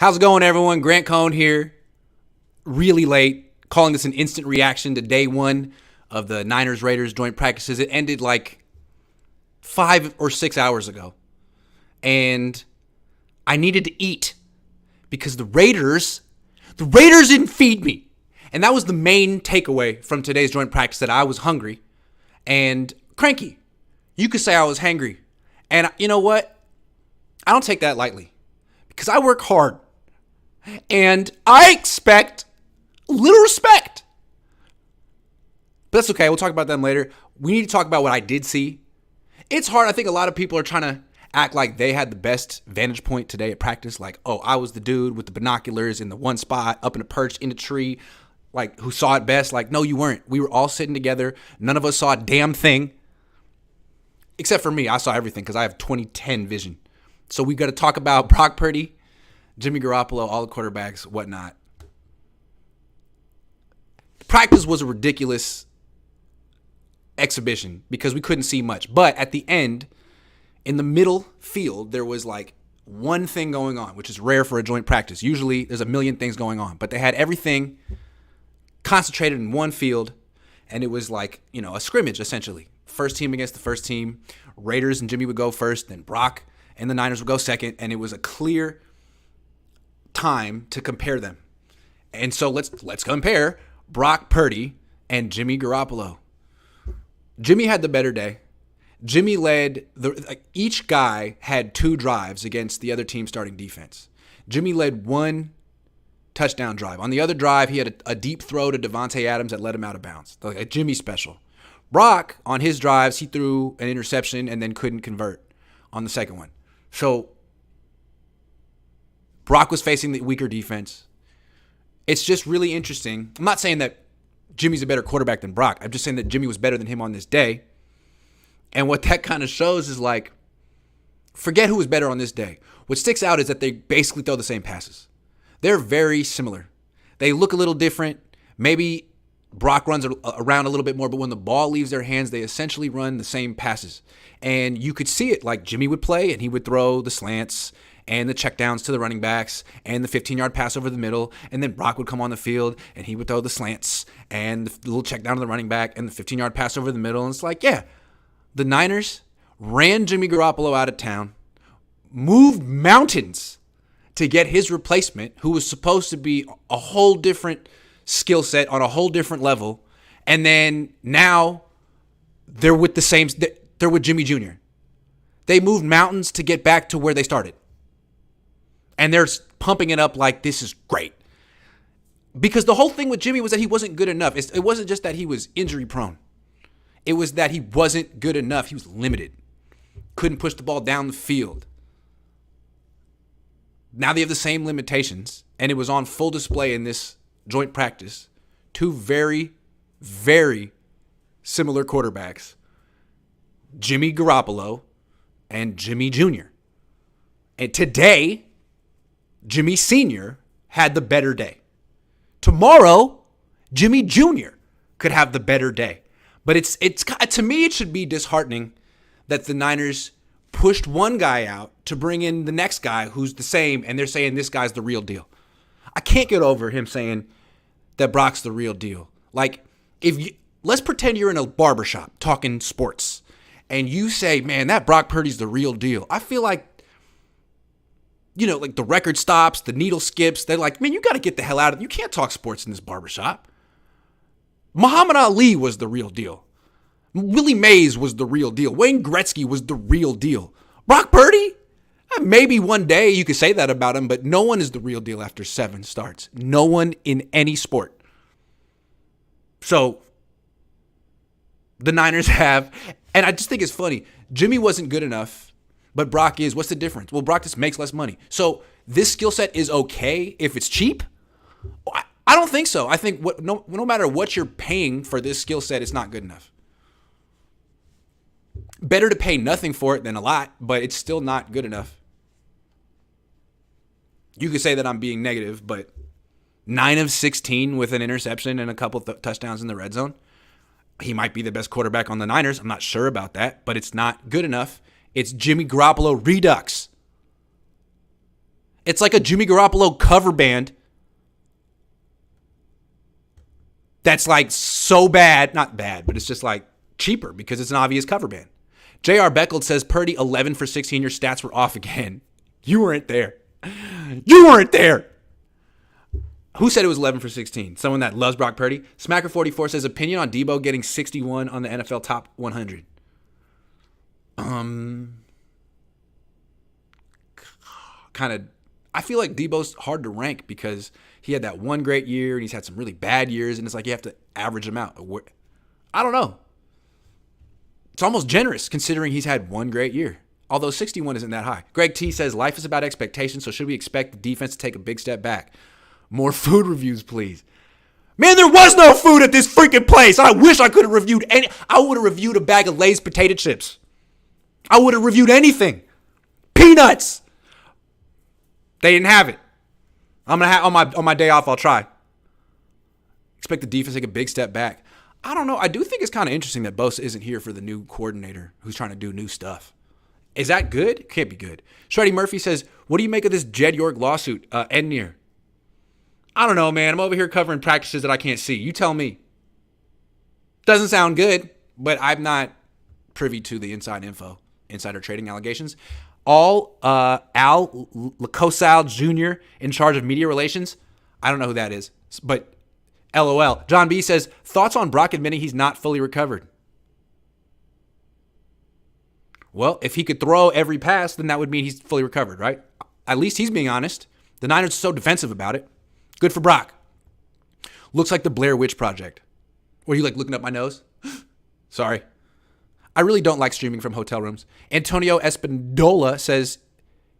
How's it going, everyone? Grant Cohn here. Really late, calling this an instant reaction to day one of the Niners-Raiders joint practices. It ended like 5 or 6 hours ago. And I needed to eat because the Raiders didn't feed me. And that was the main takeaway from today's joint practice, that I was hungry and cranky. You could say I was hangry. And you know what? I don't take that lightly because I work hard. And I expect a little respect. But that's okay. We'll talk about them later. We need to talk about what I did see. It's hard. I think a lot of people are trying to act like they had the best vantage point today at practice. Like, oh, I was the dude with the binoculars in the one spot, up in a perch in a tree, like who saw it best. Like, no, you weren't. We were all sitting together. None of us saw a damn thing. Except for me. I saw everything because I have 20/10 vision. So we got to talk about Brock Purdy, Jimmy Garoppolo, all the quarterbacks, whatnot. Practice was a ridiculous exhibition because we couldn't see much. But at the end, in the middle field, there was like one thing going on, which is rare for a joint practice. Usually there's a million things going on. But they had everything concentrated in one field, and it was like, a scrimmage, essentially. First team against the first team. Raiders and Jimmy would go first, then Brock and the Niners would go second, and it was a clear time to compare them. And so let's compare Brock Purdy and Jimmy Garoppolo. Jimmy had the better day. Jimmy led each guy had 2 drives against the other team's starting defense. Jimmy led 1 touchdown drive. On the other drive, he had a deep throw to Devontae Adams that led him out of bounds. Like a Jimmy special. Brock, on his drives, he threw an interception and then couldn't convert on the second one. So Brock was facing the weaker defense. It's just really interesting. I'm not saying that Jimmy's a better quarterback than Brock. I'm just saying that Jimmy was better than him on this day. And what that kind of shows is like, forget who was better on this day. What sticks out is that they basically throw the same passes. They're very similar. They look a little different. Maybe Brock runs around a little bit more, but when the ball leaves their hands, they essentially run the same passes. And you could see it, like Jimmy would play and he would throw the slants and the checkdowns to the running backs and the 15-yard pass over the middle. And then Brock would come on the field and he would throw the slants and the little check down to the running back and the 15-yard pass over the middle. And it's like, yeah, the Niners ran Jimmy Garoppolo out of town, moved mountains to get his replacement, who was supposed to be a whole different skill set on a whole different level. And then now they're with Jimmy Jr. They moved mountains to get back to where they started. And they're pumping it up like this is great. Because the whole thing with Jimmy was that he wasn't good enough. It wasn't just that he was injury prone. It was that he wasn't good enough. He was limited. Couldn't push the ball down the field. Now they have the same limitations. And it was on full display in this joint practice. 2 very, very similar quarterbacks. Jimmy Garoppolo and Jimmy Jr. And today, Jimmy Sr. had the better day. Tomorrow, Jimmy Jr. could have the better day. But it's to me, it should be disheartening that the Niners pushed one guy out to bring in the next guy who's the same, and they're saying this guy's the real deal. I can't get over him saying that Brock's the real deal. Like, let's pretend you're in a barbershop talking sports, and you say, man, that Brock Purdy's the real deal. I feel like, like the record stops, the needle skips. They're like, man, you got to get the hell out of it. You can't talk sports in this barbershop. Muhammad Ali was the real deal. Willie Mays was the real deal. Wayne Gretzky was the real deal. Brock Purdy? Maybe one day you could say that about him, but no one is the real deal after 7 starts. No one in any sport. So the Niners have, and I just think it's funny, Jimmy wasn't good enough, but Brock is. What's the difference? Well, Brock just makes less money. So this skill set is okay if it's cheap? I don't think so. I think no matter what you're paying for this skill set, it's not good enough. Better to pay nothing for it than a lot, but it's still not good enough. You could say that I'm being negative, but 9 of 16 with an interception and a couple touchdowns in the red zone. He might be the best quarterback on the Niners. I'm not sure about that, but it's not good enough. It's Jimmy Garoppolo redux. It's like a Jimmy Garoppolo cover band that's like so bad, not bad, but it's just like cheaper because it's an obvious cover band. J.R. Beckled says, Purdy 11 for 16, your stats were off again. You weren't there. You weren't there. Who said it was 11 for 16? Someone that loves Brock Purdy? Smacker44 says, opinion on Debo getting 61 on the NFL top 100. Kind of, I feel like Debo's hard to rank because he had that one great year and he's had some really bad years, and it's like you have to average them out. I don't know. It's almost generous considering he's had one great year, although 61 isn't that high. Greg T says, life is about expectations, so should we expect the defense to take a big step back? More food reviews, please. Man, there was no food at this freaking place. I wish I could have reviewed any. I would have reviewed a bag of Lay's potato chips. I would have reviewed anything. Peanuts. They didn't have it. I'm gonna have on my day off. I'll try. Expect the defense to take a big step back. I don't know. I do think it's kind of interesting that Bosa isn't here for the new coordinator who's trying to do new stuff. Is that good? Can't be good. Shreddy Murphy says, what do you make of this Jed York lawsuit? End near. I don't know, man. I'm over here covering practices that I can't see. You tell me. Doesn't sound good, but I'm not privy to the inside info, insider trading allegations. Al Lacosal Jr. in charge of media relations. I don't know who that is, but LOL. John B. says, thoughts on Brock admitting he's not fully recovered? Well, if he could throw every pass, then that would mean he's fully recovered, right? At least he's being honest. The Niners are so defensive about it. Good for Brock. Looks like the Blair Witch Project. Were you like looking up my nose? Sorry. I really don't like streaming from hotel rooms. Antonio Espindola says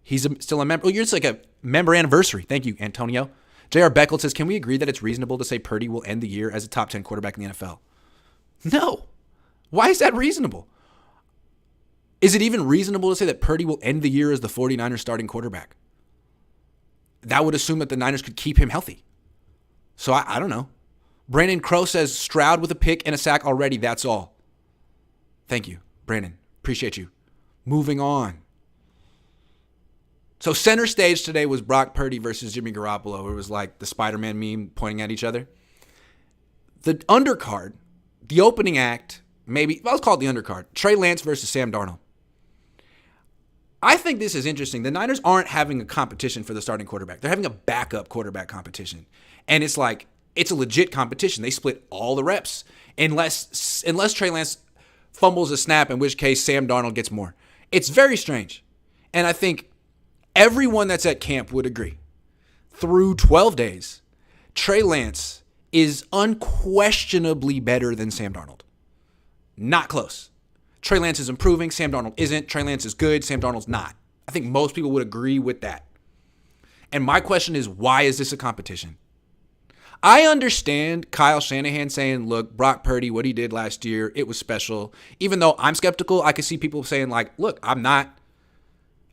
he's still a member. Oh, you're just like a member anniversary. Thank you, Antonio. J.R. Beckel says, can we agree that it's reasonable to say Purdy will end the year as a top 10 quarterback in the NFL? No. Why is that reasonable? Is it even reasonable to say that Purdy will end the year as the 49ers starting quarterback? That would assume that the Niners could keep him healthy. So I don't know. Brandon Crow says, Stroud with a pick and a sack already. That's all. Thank you, Brandon. Appreciate you. Moving on. So center stage today was Brock Purdy versus Jimmy Garoppolo. It was like the Spider-Man meme pointing at each other. The undercard, the opening act, maybe, let's call it the undercard. Trey Lance versus Sam Darnold. I think this is interesting. The Niners aren't having a competition for the starting quarterback. They're having a backup quarterback competition. And it's like, it's a legit competition. They split all the reps. Unless Trey Lance fumbles a snap, in which case Sam Darnold gets more. It's very strange. And I think everyone that's at camp would agree. Through 12 days, Trey Lance is unquestionably better than Sam Darnold. Not close. Trey Lance is improving. Sam Darnold isn't. Trey Lance is good. Sam Darnold's not. I think most people would agree with that. And my question is, why is this a competition? I understand Kyle Shanahan saying, look, Brock Purdy, what he did last year, it was special. Even though I'm skeptical, I could see people saying like, look, I'm not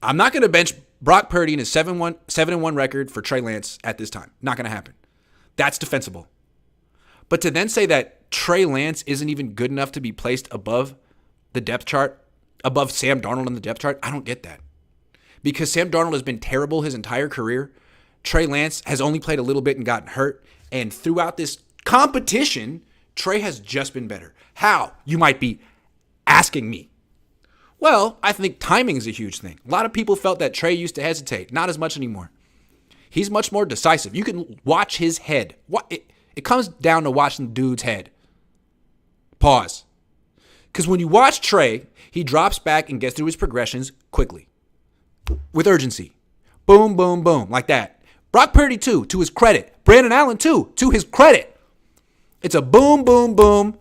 going to bench Brock Purdy in his 7-1 record for Trey Lance at this time. Not going to happen. That's defensible. But to then say that Trey Lance isn't even good enough to be placed above the depth chart, above Sam Darnold on the depth chart, I don't get that. Because Sam Darnold has been terrible his entire career. Trey Lance has only played a little bit and gotten hurt. And throughout this competition, Trey has just been better. How? You might be asking me. Well, I think timing is a huge thing. A lot of people felt that Trey used to hesitate. Not as much anymore. He's much more decisive. You can watch his head. It comes down to watching the dude's head. Pause. Because when you watch Trey, he drops back and gets through his progressions quickly. With urgency. Boom, boom, boom. Like that. Brock Purdy, too, to his credit. Brandon Allen, too, to his credit. It's a boom, boom, boom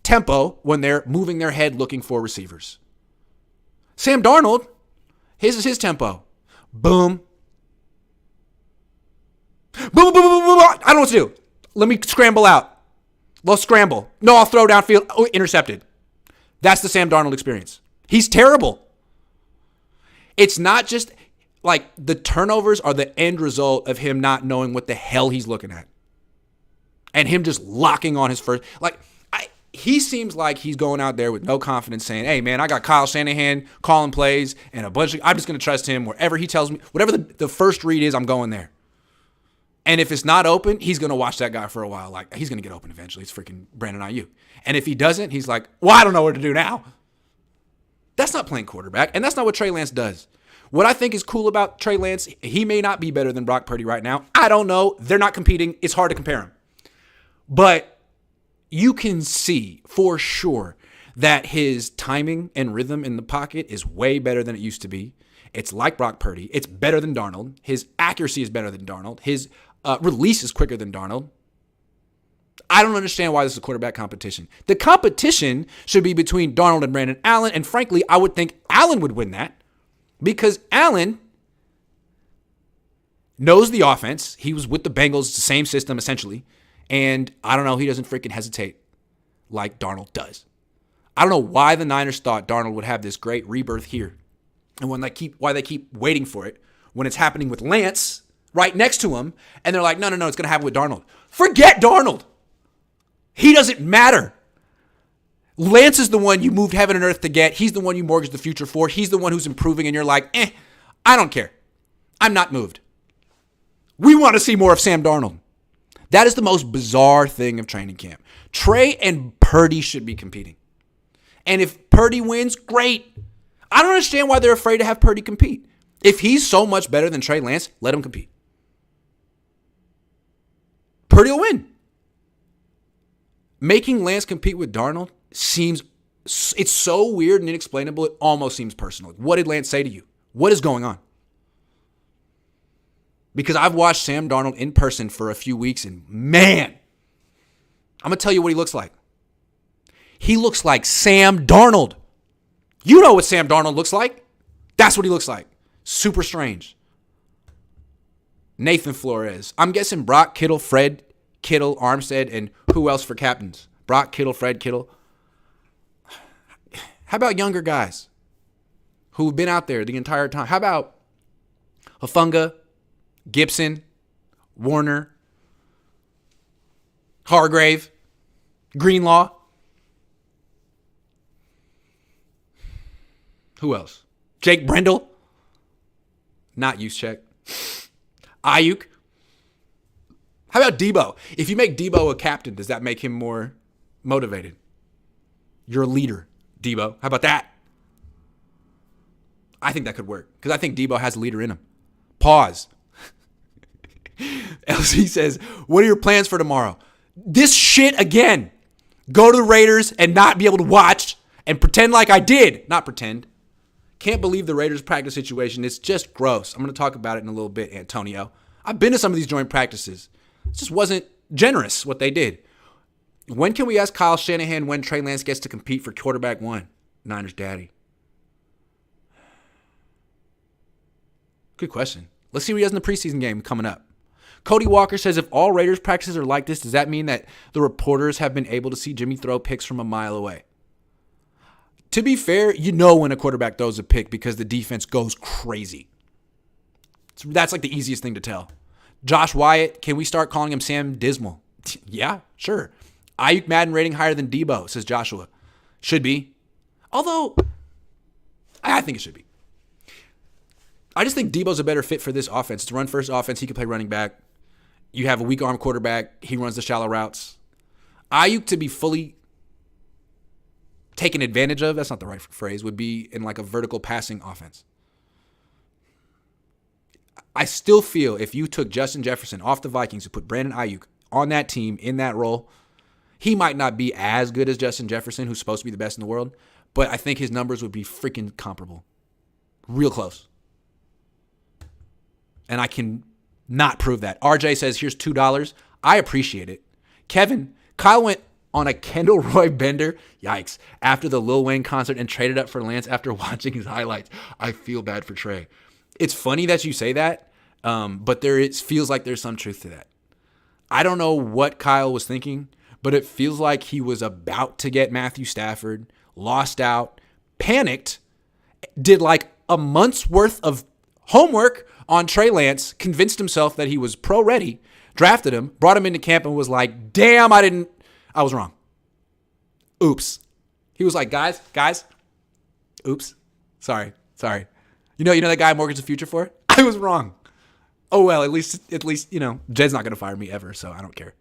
tempo when they're moving their head looking for receivers. Sam Darnold, his is his tempo. Boom. Boom, boom, boom, boom, boom. I don't know what to do. Let me scramble out. Let's scramble. No, I'll throw downfield. Oh, intercepted. That's the Sam Darnold experience. He's terrible. It's not just like the turnovers are the end result of him not knowing what the hell he's looking at. And him just locking on his first. Like, he seems like he's going out there with no confidence saying, hey, man, I got Kyle Shanahan calling plays and I'm just going to trust him wherever he tells me. Whatever the first read is, I'm going there. And if it's not open, he's going to watch that guy for a while. Like, he's going to get open eventually. It's freaking Brandon Ayuk. And if he doesn't, he's like, well, I don't know what to do now. That's not playing quarterback, and that's not what Trey Lance does. What I think is cool about Trey Lance, he may not be better than Brock Purdy right now. I don't know. They're not competing. It's hard to compare them. But you can see for sure that his timing and rhythm in the pocket is way better than it used to be. It's like Brock Purdy. It's better than Darnold. His accuracy is better than Darnold. His release is quicker than Darnold. I don't understand why this is a quarterback competition. The competition should be between Darnold and Brandon Allen, and frankly, I would think Allen would win that because Allen knows the offense. He was with the Bengals, the same system essentially, and I don't know, he doesn't freaking hesitate like Darnold does. I don't know why the Niners thought Darnold would have this great rebirth here, and why they keep waiting for it when it's happening with Lance right next to him, and they're like, no, it's going to happen with Darnold. Forget Darnold. He doesn't matter. Lance is the one you moved heaven and earth to get. He's the one you mortgaged the future for. He's the one who's improving, and you're like, I don't care. I'm not moved. We want to see more of Sam Darnold. That is the most bizarre thing of training camp. Trey and Purdy should be competing. And if Purdy wins, great. I don't understand why they're afraid to have Purdy compete. If he's so much better than Trey Lance, let him compete. Purdy will win. Making Lance compete with Darnold it's so weird and inexplainable, it almost seems personal. What did Lance say to you? What is going on? Because I've watched Sam Darnold in person for a few weeks, and man, I'm going to tell you what he looks like. He looks like Sam Darnold. You know what Sam Darnold looks like. That's what he looks like. Super strange. Nathan Flores. I'm guessing Brock, Kittle, Fred, Kittle, Armstead, and who else for captains? Brock, Kittle, Fred, Kittle. How about younger guys who've been out there the entire time? How about Hufanga, Gibson, Warner, Hargrave, Greenlaw? Who else? Jake Brendel? Not Juszczyk. Ayuk? How about Debo? If you make Debo a captain, does that make him more motivated? You're a leader, Debo. How about that? I think that could work because I think Debo has a leader in him. Pause. LC says, what are your plans for tomorrow? This shit again. Go to the Raiders and not be able to watch and pretend like I did. Not pretend. Can't believe the Raiders practice situation. It's just gross. I'm going to talk about it in a little bit, Antonio. I've been to some of these joint practices. It just wasn't generous what they did. When can we ask Kyle Shanahan when Trey Lance gets to compete for quarterback one? Niners daddy. Good question. Let's see what he does in the preseason game coming up. Cody Walker says, if all Raiders practices are like this, does that mean that the reporters have been able to see Jimmy throw picks from a mile away? To be fair, you know when a quarterback throws a pick because the defense goes crazy. That's like the easiest thing to tell. Josh Wyatt, can we start calling him Sam Dismal? Yeah, sure. Ayuk Madden rating higher than Debo, says Joshua. Should be. Although, I think it should be. I just think Debo's a better fit for this offense. It's a run-first offense. He can play running back. You have a weak-arm quarterback. He runs the shallow routes. Ayuk to be fully taken advantage of, that's not the right phrase, would be in like a vertical passing offense. I still feel if you took Justin Jefferson off the Vikings and put Brandon Ayuk on that team in that role, he might not be as good as Justin Jefferson, who's supposed to be the best in the world, but I think his numbers would be freaking comparable. Real close. And I can not prove that. RJ says, here's $2. I appreciate it. Kevin, Kyle went on a Kendall Roy bender, yikes, after the Lil Wayne concert and traded up for Lance after watching his highlights. I feel bad for Trey. It's funny that you say that, but it feels like there's some truth to that. I don't know what Kyle was thinking, but it feels like he was about to get Matthew Stafford, lost out, panicked, did like a month's worth of homework on Trey Lance, convinced himself that he was pro-ready, drafted him, brought him into camp, and was like, damn, I was wrong. Oops. He was like, guys, oops. Sorry. You know that guy I mortgaged the future for? I was wrong. Oh, well, at least, Jed's not going to fire me ever, so I don't care.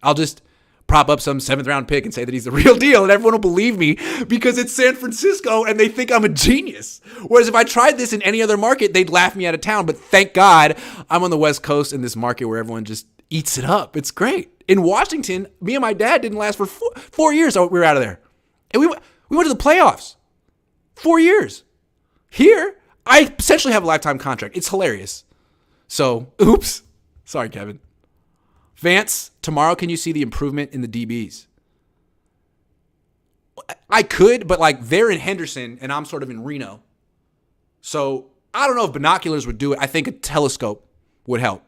I'll just prop up some 7th round pick and say that he's the real deal, and everyone will believe me because it's San Francisco and they think I'm a genius. Whereas if I tried this in any other market, they'd laugh me out of town. But thank God I'm on the West Coast in this market where everyone just eats it up. It's great. In Washington, me and my dad didn't last for 4 years. So we were out of there. And we went to the playoffs. 4 years. Here, I essentially have a lifetime contract. It's hilarious. So, oops. Sorry, Kevin. Vance, tomorrow can you see the improvement in the DBs? I could, but they're in Henderson and I'm sort of in Reno. So I don't know if binoculars would do it. I think a telescope would help.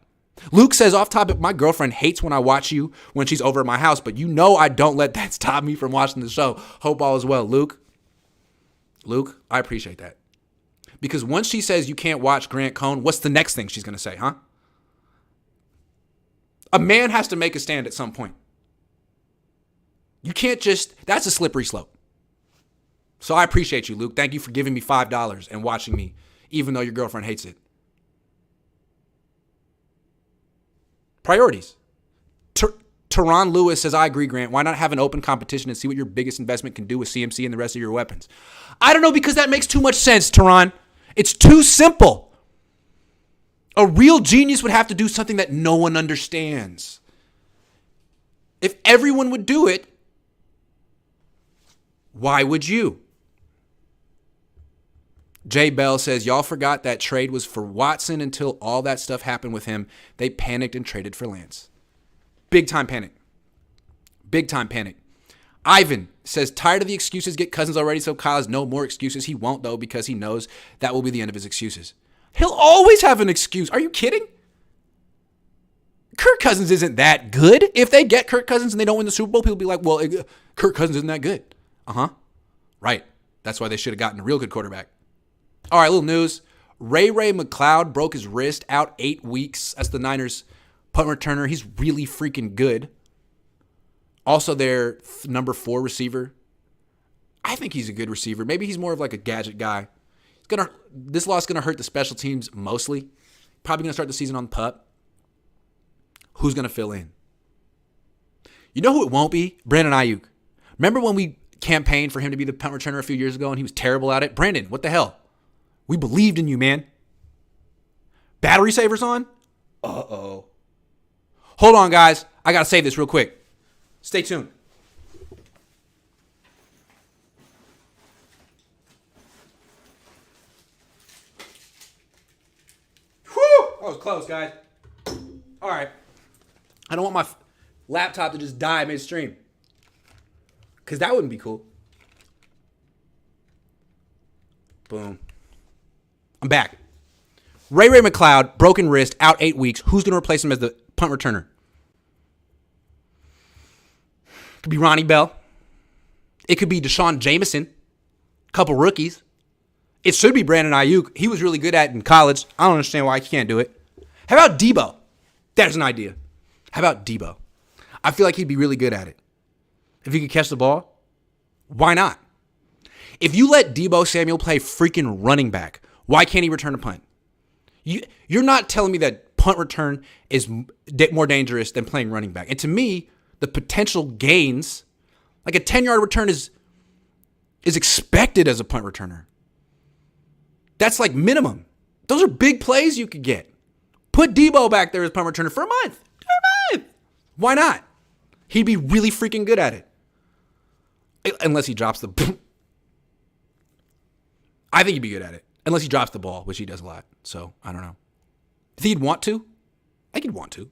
Luke says, off topic, my girlfriend hates when I watch you when she's over at my house, but I don't let that stop me from watching the show. Hope all is well. Luke, I appreciate that. Because once she says you can't watch Grant Cohn, what's the next thing she's going to say, huh? A man has to make a stand at some point. You can't that's a slippery slope. So I appreciate you, Luke. Thank you for giving me $5 and watching me, even though your girlfriend hates it. Priorities. Teron Lewis says, I agree, Grant. Why not have an open competition and see what your biggest investment can do with CMC and the rest of your weapons? I don't know, because that makes too much sense, Teron. It's too simple. A real genius would have to do something that no one understands. If everyone would do it, why would you? Jay Bell says, y'all forgot that trade was for Watson until all that stuff happened with him. They panicked and traded for Lance. Big time panic. Ivan says, tired of the excuses, get Cousins already, so Kyle has no more excuses. He won't, though, because he knows that will be the end of his excuses. He'll always have an excuse. Are you kidding? Kirk Cousins isn't that good. If they get Kirk Cousins and they don't win the Super Bowl, people will be like, well, Kirk Cousins isn't that good. Right. That's why they should have gotten a real good quarterback. All right, little news. Ray McLeod broke his wrist, out 8 weeks. That's the Niners punt returner. He's really freaking good. Also their number 4 receiver. I think he's a good receiver. Maybe he's more of like a gadget guy. This loss is going to hurt the special teams mostly. Probably going to start the season on pup. Who's going to fill in? You know who it won't be? Brandon Ayuk. Remember when we campaigned for him to be the punt returner a few years ago and he was terrible at it? Brandon, what the hell? We believed in you, man. Battery savers on? Uh-oh. Hold on, guys. I got to save this real quick. Stay tuned. Whew! That was close, guys. All right. I don't want my laptop to just die midstream. Because that wouldn't be cool. Boom. I'm back. Ray McLeod, broken wrist, out 8 weeks. Who's going to replace him as the punt returner? Could be Ronnie Bell. It could be Deshaun Jameson. Couple rookies. It should be Brandon Ayuk. He was really good at it in college. I don't understand why he can't do it. How about Debo? There's an idea. How about Debo? I feel like he'd be really good at it. If he could catch the ball, why not? If you let Debo Samuel play freaking running back, why can't he return a punt? You're not telling me that punt return is more dangerous than playing running back. And to me, the potential gains, like a 10-yard return is expected as a punt returner. That's like minimum. Those are big plays you could get. Put Debo back there as punt returner for a month. Why not? He'd be really freaking good at it. Unless he drops the... I think he'd be good at it. Unless he drops the ball, which he does a lot. So, I don't know. Think he'd want to? I think he'd want to.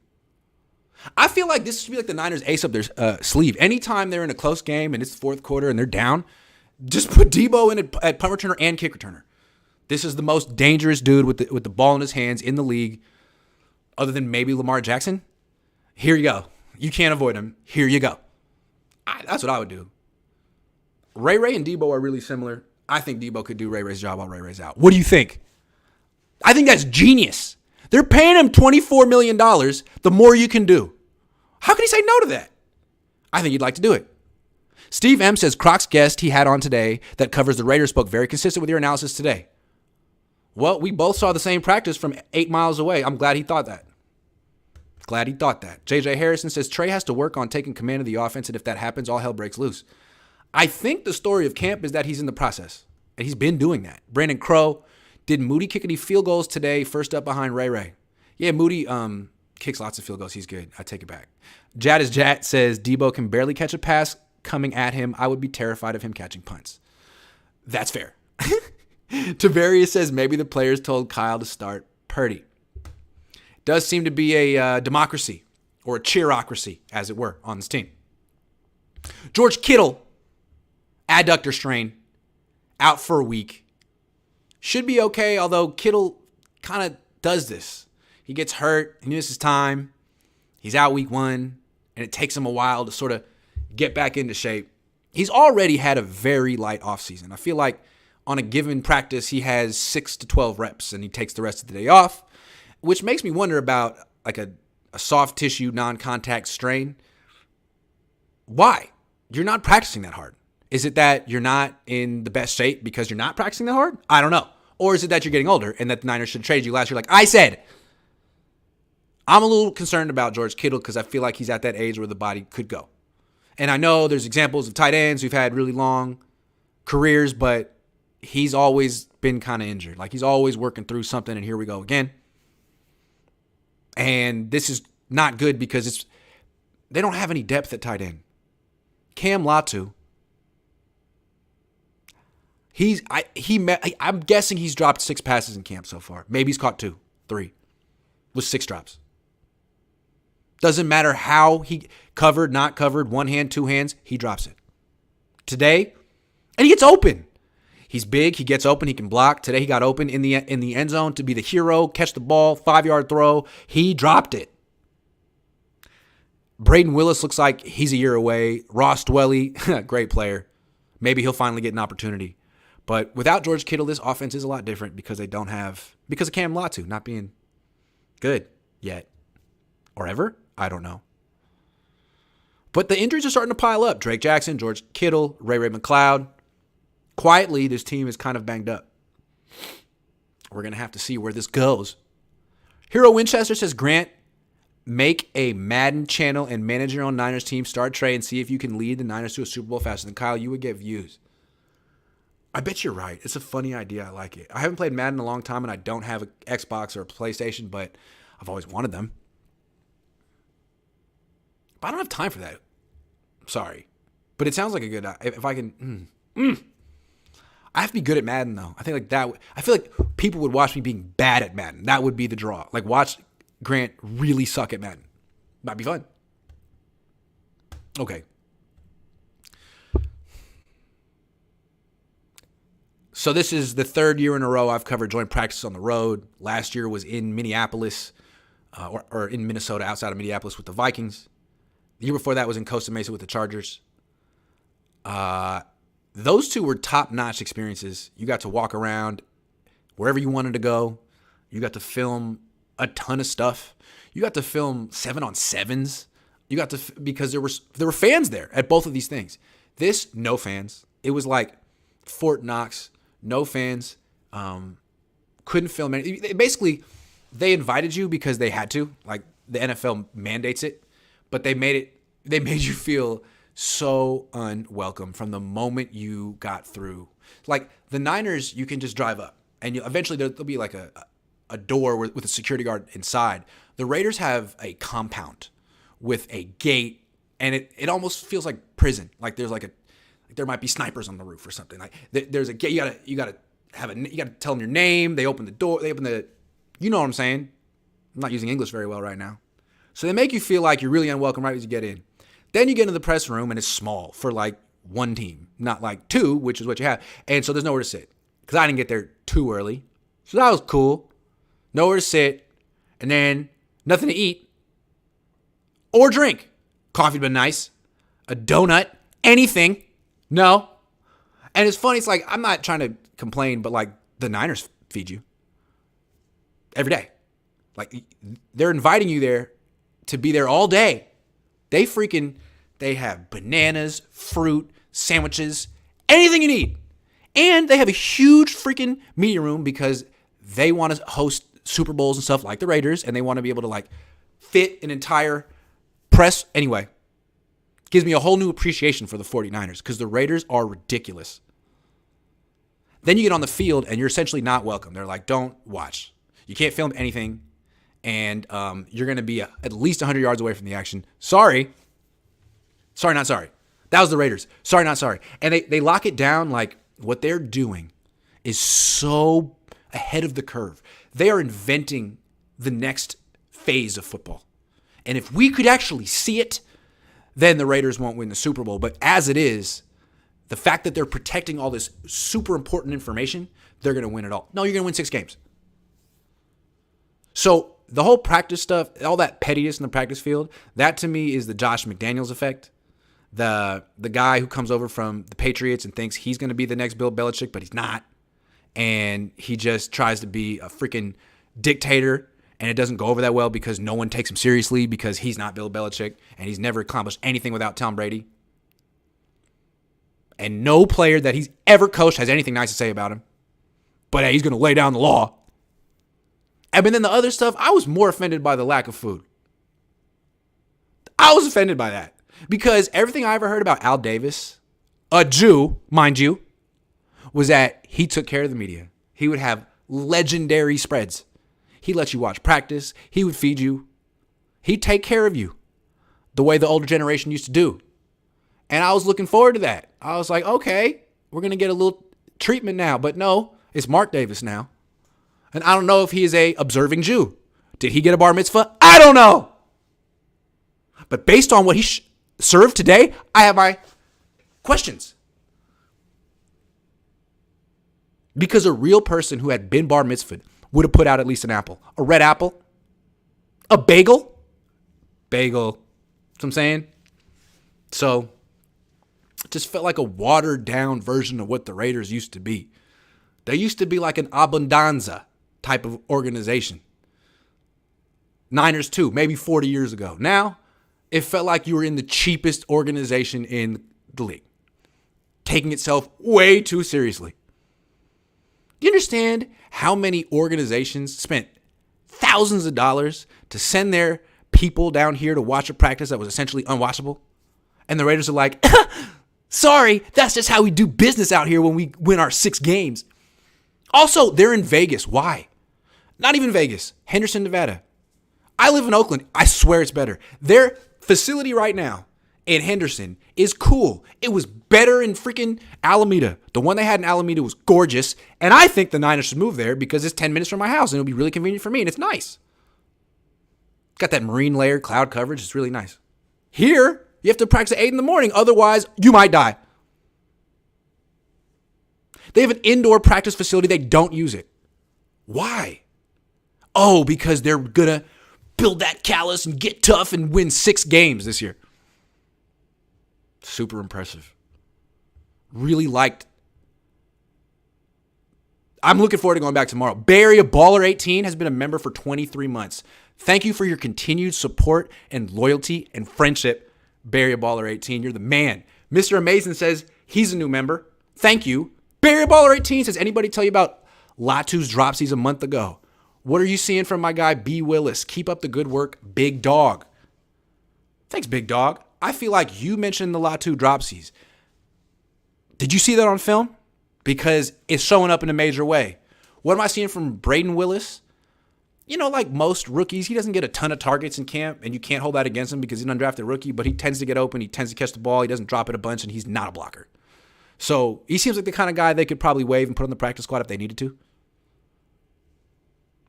I feel like this should be like the Niners ace up their sleeve. Anytime they're in a close game and it's the fourth quarter and they're down, just put Debo in at punt returner and kick returner. This is the most dangerous dude with the ball in his hands in the league, other than maybe Lamar Jackson. Here you go. You can't avoid him. Here you go. That's what I would do. Ray and Debo are really similar. I think Debo could do Ray's job while Ray's out. What do you think? I think that's genius. They're paying him $24 million. The more you can do. How can he say no to that? I think he'd like to do it. Steve M says, Croc's guest he had on today that covers the Raiders spoke very consistent with your analysis today. Well, we both saw the same practice from 8 miles away. I'm glad he thought that. JJ Harrison says, Trey has to work on taking command of the offense, and if that happens, all hell breaks loose. I think the story of camp is that he's in the process, and he's been doing that. Brandon Crow, did Moody kick any field goals today, first up behind Ray? Yeah, Moody kicks lots of field goals. He's good. I take it back. Jat says, Debo can barely catch a pass coming at him. I would be terrified of him catching punts. That's fair. Tavarius says, maybe the players told Kyle to start Purdy. Does seem to be a democracy, or a cheerocracy, as it were, on this team. George Kittle, adductor strain, out for a week. Should be okay, although Kittle kind of does this. He gets hurt, he misses time, he's out week 1, and it takes him a while to sort of get back into shape. He's already had a very light offseason. I feel like on a given practice, he has 6 to 12 reps, and he takes the rest of the day off, which makes me wonder about like a soft tissue, non-contact strain. Why? You're not practicing that hard. Is it that you're not in the best shape because you're not practicing that hard? I don't know. Or is it that you're getting older and that the Niners should trade you last year? Like I said, I'm a little concerned about George Kittle because I feel like he's at that age where the body could go. And I know there's examples of tight ends who've had really long careers, but he's always been kind of injured. Like he's always working through something, and here we go again. And this is not good because they don't have any depth at tight end. Cam Latu, I'm guessing he's dropped 6 passes in camp so far. Maybe he's caught 2, 3, with 6 drops. Doesn't matter how he covered, not covered, 1 hand, 2 hands, he drops it. Today, and he gets open. He's big, he gets open, he can block. Today he got open in the end zone to be the hero, catch the ball, 5-yard throw. He dropped it. Braden Willis looks like he's a year away. Ross Dwelley, great player. Maybe he'll finally get an opportunity. But without George Kittle, this offense is a lot different because of Cam Latu not being good yet. Or ever? I don't know. But the injuries are starting to pile up. Drake Jackson, George Kittle, Ray McLeod. Quietly, this team is kind of banged up. We're going to have to see where this goes. Hero Winchester says, Grant, make a Madden channel and manage your own Niners team. Start Trey and see if you can lead the Niners to a Super Bowl faster than Kyle. You would get views. I bet you're right. It's a funny idea. I like it. I haven't played Madden in a long time, and I don't have an Xbox or a PlayStation, but I've always wanted them. But I don't have time for that. Sorry. But it sounds like a good, if I can, I have to be good at Madden, though. I think like that. I feel like people would watch me being bad at Madden. That would be the draw. Like watch Grant really suck at Madden. Might be fun. Okay. So this is the 3rd year in a row I've covered joint practice on the road. Last year was in Minneapolis, or in Minnesota, outside of Minneapolis with the Vikings. The year before that was in Costa Mesa with the Chargers. Those two were top-notch experiences. You got to walk around wherever you wanted to go. You got to film a ton of stuff. You got to film 7-on-7s. You got to because there were fans there at both of these things. This, no fans. It was like Fort Knox, no fans. Couldn't film anything. Basically, they invited you because they had to. Like the NFL mandates it, but they made you feel so unwelcome from the moment you got through. Like the Niners, you can just drive up, and eventually there'll be like a door with a security guard inside. The Raiders have a compound with a gate, and it almost feels like prison. Like there's there might be snipers on the roof or something. Like there's a gate. You gotta tell them your name. They open the door. You know what I'm saying? I'm not using English very well right now. So they make you feel like you're really unwelcome right as you get in. Then you get into the press room, and it's small for like one team, not like 2, which is what you have. And so there's nowhere to sit because I didn't get there too early. So that was cool. Nowhere to sit, and then nothing to eat or drink. Coffee been nice. A donut, anything. No. And it's funny. It's like, I'm not trying to complain, but like the Niners feed you every day. Like they're inviting you there to be there all day. They have bananas, fruit. sandwiches, anything you need. And they have a huge freaking media room because they want to host Super Bowls and stuff like the Raiders, and they want to be able to like fit an entire press. Anyway, gives me a whole new appreciation for the 49ers because the Raiders are ridiculous. Then you get on the field and you're essentially not welcome. They're like, don't watch. You can't film anything, and you're going to be at least 100 yards away from the action. Sorry, not sorry. That was the Raiders. Sorry, not sorry. And they lock it down like what they're doing is so ahead of the curve. They are inventing the next phase of football. And if we could actually see it, then the Raiders won't win the Super Bowl. But as it is, the fact that they're protecting all this super important information, they're going to win it all. No, you're going to win 6 games. So the whole practice stuff, all that pettiness in the practice field, that to me is the Josh McDaniels effect. The guy who comes over from the Patriots and thinks he's going to be the next Bill Belichick, but he's not. And he just tries to be a freaking dictator, and it doesn't go over that well because no one takes him seriously because he's not Bill Belichick, and he's never accomplished anything without Tom Brady. And no player that he's ever coached has anything nice to say about him. But hey, he's going to lay down the law. And then the other stuff, I was more offended by the lack of food. I was offended by that. Because everything I ever heard about Al Davis, a Jew, mind you, was that he took care of the media. He would have legendary spreads. He'd let you watch practice. He would feed you. He'd take care of you the way the older generation used to do. And I was looking forward to that. I was like, okay, we're going to get a little treatment now. But no, it's Mark Davis now. And I don't know if he is a observing Jew. Did he get a bar mitzvah? I don't know. But based on what he served today, I have my questions. Because a real person who had been bar mitzvahed would have put out at least an apple. A red apple. A bagel. Bagel. That's what I'm saying. So, it just felt like a watered down version of what the Raiders used to be. They used to be like an Abundanza type of organization. Niners too, maybe 40 years ago. Now, it felt like you were in the cheapest organization in the league. Taking itself way too seriously. Do you understand how many organizations spent thousands of dollars to send their people down here to watch a practice that was essentially unwatchable? And the Raiders are like, sorry, that's just how we do business out here when we win our 6 games. Also, they're in Vegas. Why? Not even Vegas. Henderson, Nevada. I live in Oakland. I swear it's better. Their facility right now in Henderson is cool. It was better in freaking Alameda. The one they had in Alameda was gorgeous. And I think the Niners should move there because it's 10 minutes from my house and it'll be really convenient for me. And it's nice. It's got that marine layer, cloud coverage. It's really nice. Here, you have to practice at 8 in the morning. Otherwise, you might die. They have an indoor practice facility. They don't use it. Why? Oh, because they're going to build that callus and get tough and win 6 games this year. Super impressive. Really liked. I'm looking forward to going back tomorrow. Bay Area Baller 18 has been a member for 23 months. Thank you for your continued support and loyalty and friendship, Bay Area Baller 18. You're the man. Mr. Amazing says he's a new member. Thank you. Bay Area Baller 18 says, anybody tell you about Latu's dropsies a month ago? What are you seeing from my guy, B. Willis? Keep up the good work, Big Dog. Thanks, Big Dog. I feel like you mentioned the Latu dropsies. Did you see that on film? Because it's showing up in a major way. What am I seeing from Braden Willis? You know, like most rookies, he doesn't get a ton of targets in camp, and you can't hold that against him because he's an undrafted rookie, but he tends to get open, he tends to catch the ball, he doesn't drop it a bunch, and he's not a blocker. So he seems like the kind of guy they could probably waive and put on the practice squad if they needed to.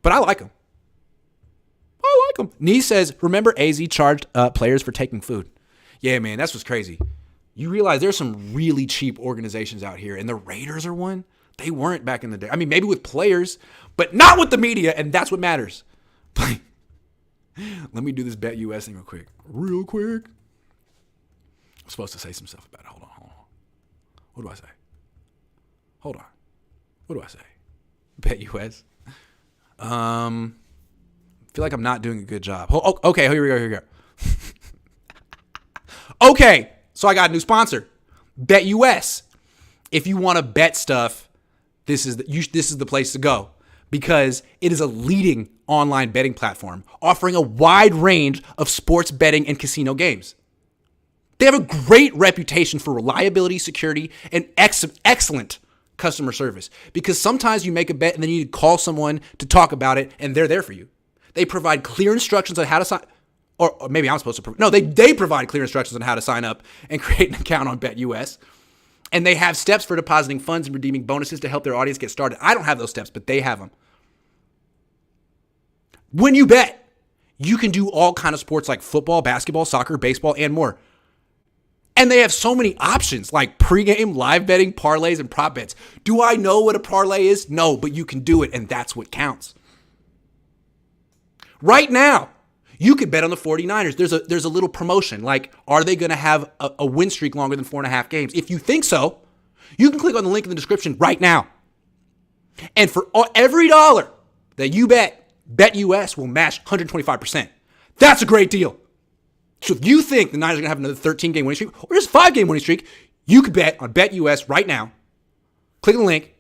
But I like him. I like him. Nee says, remember AZ charged players for taking food? Yeah, man, that's what's crazy. You realize there's some really cheap organizations out here, and the Raiders are one. They weren't back in the day. I mean, maybe with players, but not with the media, and that's what matters. Let me do this BetUS thing real quick. I'm supposed to say some stuff about it. Hold on. What do I say? Hold on. What do I say? BetUS. I feel like I'm not doing a good job. Okay, here we go. Okay, so I got a new sponsor. BetUS. If you want to bet stuff, this is the place to go because it is a leading online betting platform offering a wide range of sports betting and casino games. They have a great reputation for reliability, security, and excellent customer service because sometimes you make a bet and then you need to call someone to talk about it and they're there for you. They provide clear instructions on how to sign, or maybe I'm supposed to, no, they provide clear instructions on how to sign up and create an account on BetUS. And they have steps for depositing funds and redeeming bonuses to help their audience get started. I don't have those steps, but they have them. When you bet, you can do all kinds of sports like football, basketball, soccer, baseball, and more. And they have so many options like pregame, live betting, parlays, and prop bets. Do I know what a parlay is? No, but you can do it, and that's what counts. Right now, you could bet on the 49ers. There's a little promotion. Like, are they going to have a win streak longer than 4.5 games? If you think so, you can click on the link in the description right now. And for every dollar that you bet, BetUS will match 125%. That's a great deal. So if you think the Niners are going to have another 13-game winning streak or just 5-game winning streak, you could bet on BetUS right now. Click the link.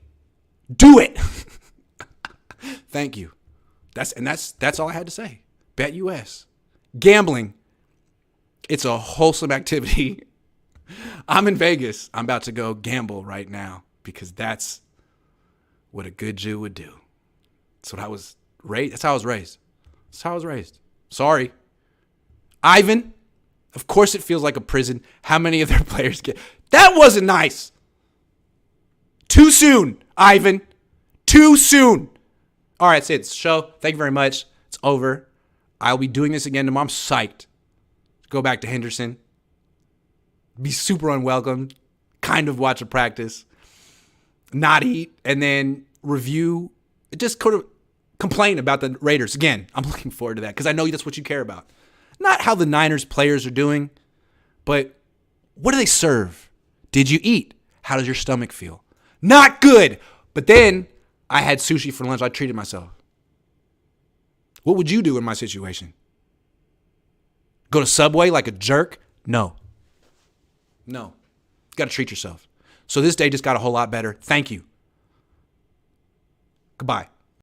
Do it. Thank you. That's all I had to say. BetUS. Gambling. It's a wholesome activity. I'm in Vegas. I'm about to go gamble right now because that's what a good Jew would do. That's how I was raised. Sorry. Ivan, of course it feels like a prison. How many of their players get? That wasn't nice. Too soon, Ivan. Too soon. All right, that's it. It's the show. Thank you very much. It's over. I'll be doing this again tomorrow. I'm psyched. Go back to Henderson. Be super unwelcome. Kind of watch a practice. Not eat. And then review. Just kind of complain about the Raiders. Again, I'm looking forward to that because I know that's what you care about. Not how the Niners players are doing, but what do they serve? Did you eat? How does your stomach feel? Not good. But then I had sushi for lunch. I treated myself. What would you do in my situation? Go to Subway like a jerk? No. You got to treat yourself. So this day just got a whole lot better. Thank you. Goodbye.